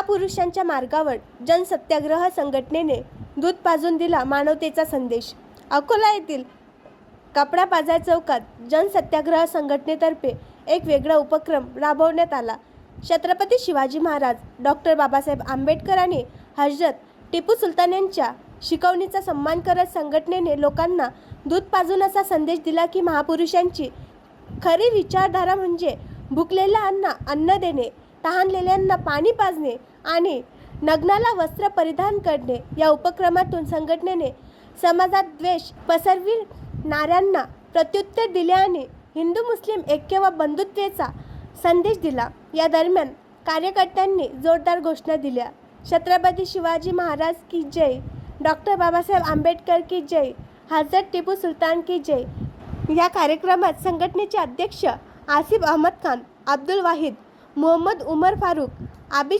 महापुरुषांच्या मार्गावर जनसत्याग्रह संघटनेने दूध पाजून दिला मानवतेचा संदेश। अकोला येथील कपडा बाजार चौकात जनसत्याग्रह संघटनेतर्फे एक वेगळा उपक्रम राबवण्यात आला। छत्रपती शिवाजी महाराज, डॉक्टर बाबासाहेब आंबेडकर आणि हजरत टिपू सुलतान यांच्या शिकवणीचा सन्मान करत संघटनेने लोकांना दूध पाजून असा संदेश दिला की महापुरुषांची खरी विचारधारा म्हणजे भुकलेल्यांना अन्न देणे, तहानलेल्यांना पाणी पाजणे आणि नग्नाला वस्त्र परिधान करणे। या उपक्रमातून संघटनेने समाजात द्वेष पसरविणाऱ्यांना प्रत्युत्तर दिले आणि हिंदू मुस्लिम ऐक्य व बंधुत्वाचा संदेश दिला। या दरम्यान कार्यकर्त्यांनी जोरदार घोषणा दिल्या। छत्रपती शिवाजी महाराज की जय, डॉक्टर बाबासाहेब आंबेडकर की जय, हजरत टिपू सुलतान की जय। या कार्यक्रमात संघटनेचे अध्यक्ष आसिफ अहमद खान, अब्दुल वाहिद, मोहम्मद उमर फारूक, आबिद